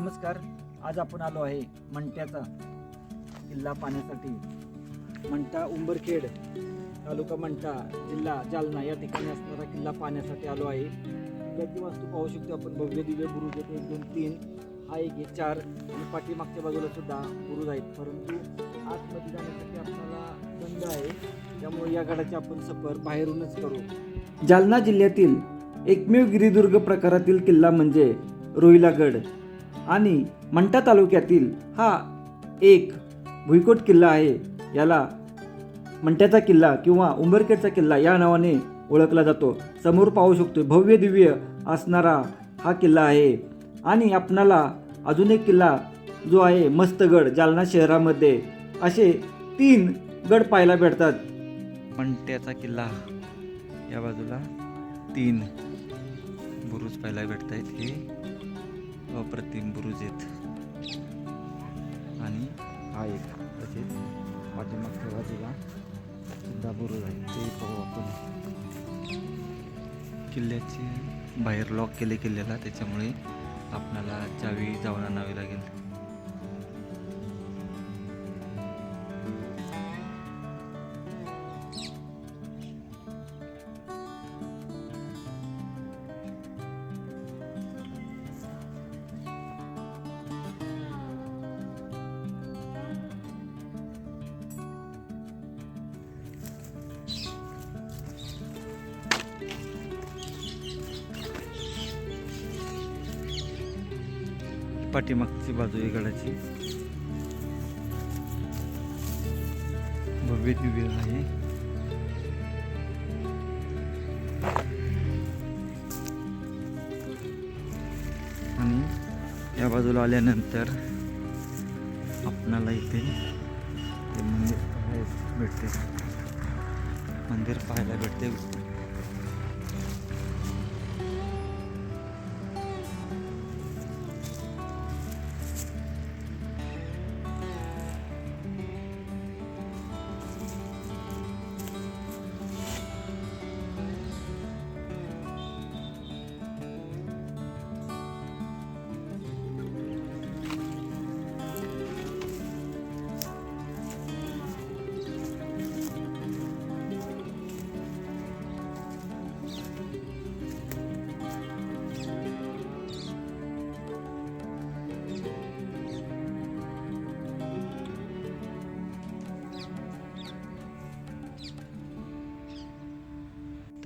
नमस्कार. आज आपण आलो आहे मंठ्याचा किल्ला पाहण्यासाठी. मंठा उंबरखेड तालुका मंठा जिल्हा जालना या ठिकाणी असणारा किल्ला पाहण्यासाठी आलो आहे. किल्ल्याची वास्तू पाहू शकतो आपण. भव्य दिव्य बुरुज आहेत. 1 2 3 हा एक आहे 4 आणि पाठीमागच्या बाजूला सुद्धा बुरुज आहेत, परंतु आतमध्ये जाण्यासाठी आपल्याला बंद आहे. त्यामुळे या गडाची आपण सफर बाहेरूनच करू. जालना जिल्ह्यातील एकमेव गिरिदुर्ग प्रकारातील किल्ला म्हणजे रोहिलागड आणि मंठा तालुक्यातील हा एक भुईकोट किल्ला आहे. याला मंठ्याचा किल्ला किंवा उंबरखेडचा किल्ला या नावाने ओळखला जातो. समोर पाहू शकतो भव्य दिव्य असणारा हा किल्ला आहे. आणि आपणाला अजून एक किल्ला जो आहे मस्तगड, जालना शहरामध्ये असे 3 गड पाहायला भेटतात. मंठ्याचा किल्ला या बाजूला 3 बुरुज पाहायला भेटत आहेत. हे अप्रतिम बुरुज आहेत आणि हा एक तसेच पाठीमागच्या बाजूला सुद्धा बुरुज आहे. ते पाहू आपण. किल्ल्याचे बाहेर लॉक केले किल्ल्याला, त्याच्यामुळे आपल्याला चावी जाऊन आणावी लागेल. पाठीमागची बाजू आहे गडाची. भव्य दिव्य आहे. आणि या बाजूला आल्यानंतर आपणाला इथे मंदिर पाहायला भेटते. मंदिर पाहायला भेटते.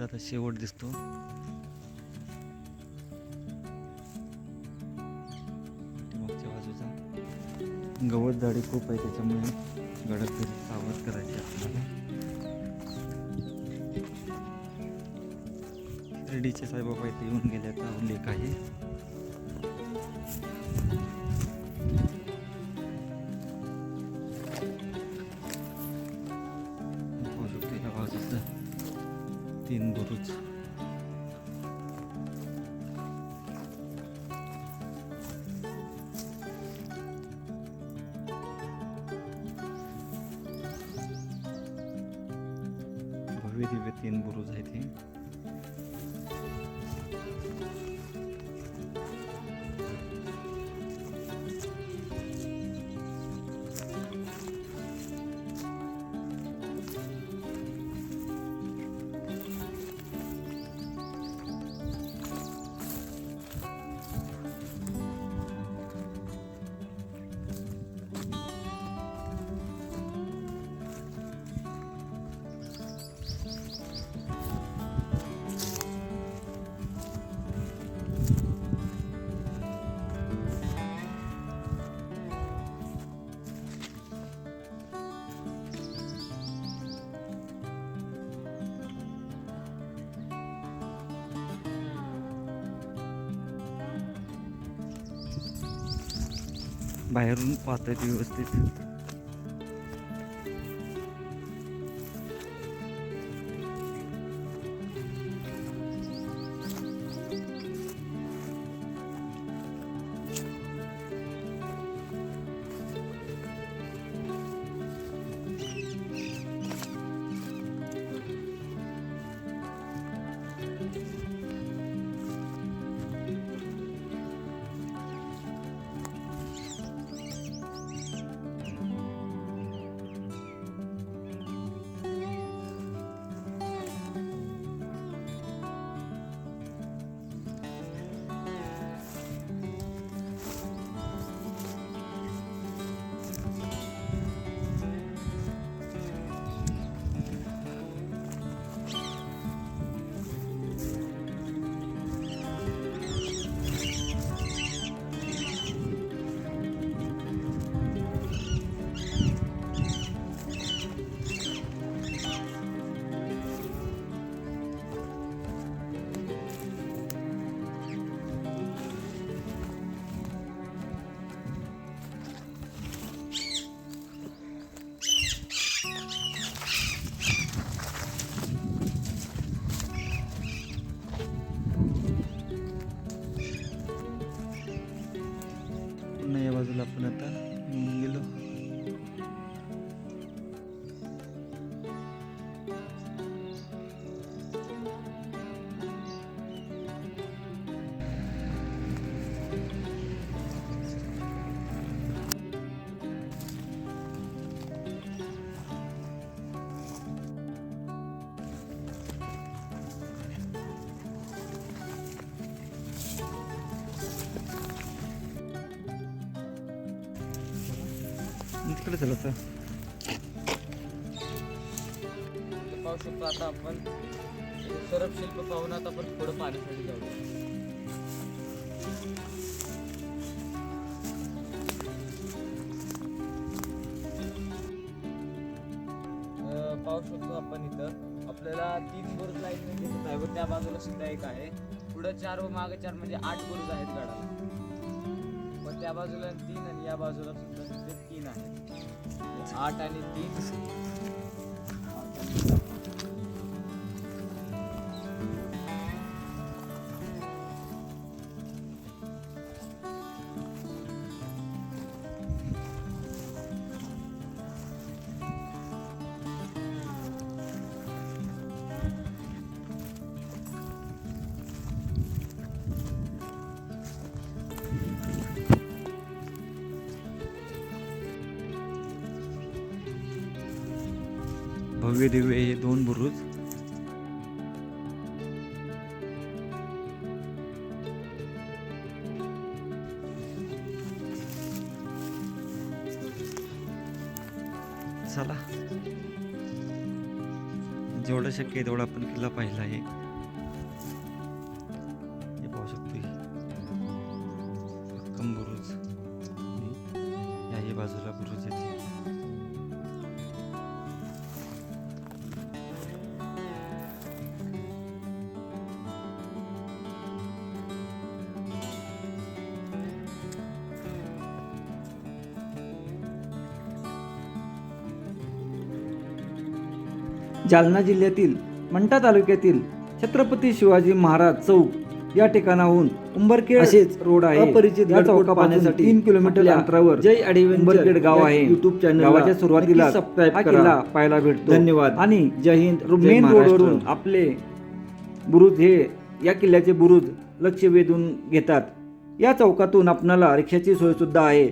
आता शेवट दिसतो. मागच्या बाजूचा गवत झाडी खूप आहे, त्याच्यामुळे गडात सावध करायचे आपल्याला. शिर्डीचे साईबाबा इथे येऊन गेल्याचा उल्लेख आहे. पाहू शकतो या बाजूचं 3 बुरुज. भव्य दिव्य 3 बुरुज आहेत हे. बाहेरून पाहता येते व्यवस्थित. पुन्हा या बाजूला आपण आता येऊन गेलो. तिकडे चला आता. पाहू शकतो आता आपण सरप शिल्प पाहून आता आपण पुढे पाण्यासाठी जाऊया. पाहू शकतो आपण इथं आपल्याला 3 बुरुज लाईन दिसत आहे व त्या बाजूला सुद्धा एक आहे. पुढे 4 व मागे 4 म्हणजे 8 बुरुज आहेत गडाला. व त्या बाजूला 3 आणि या बाजूला सुद्धा तिथे 3 आहेत. 8 आणि 3. भव्य दिव्य हे 2 बुरुज. चला, जेवढं शक्य आहे तेवढा आपण किल्ला पाहिला आहे. हे पाहू शकतो भक्कम बुरुज. याही बाजूला बुरुज येते. जालना जिल्ह्यातील मंठा तालुक्यातील छत्रपती शिवाजी महाराज चौक या ठिकाणाहून उंबरखेड असेच रोड आहे. अपरिचित गड पाहण्यासाठी 3 किलोमीटर अंतरावर जय ॲडव्हेंचर उंबरखेड गाव आहे. YouTube चॅनल गावाच्या सुरुवातीला सबस्क्राइब किल्ला पाहायला भेटतो. धन्यवाद आणि जय हिंद. मेन रोडवरून आपले बुरुज हे या किल्ल्याचे बुरुज लक्ष वेधून घेतात. या चौकातून आपणाला रिक्षाची सोय सुद्धा आहे.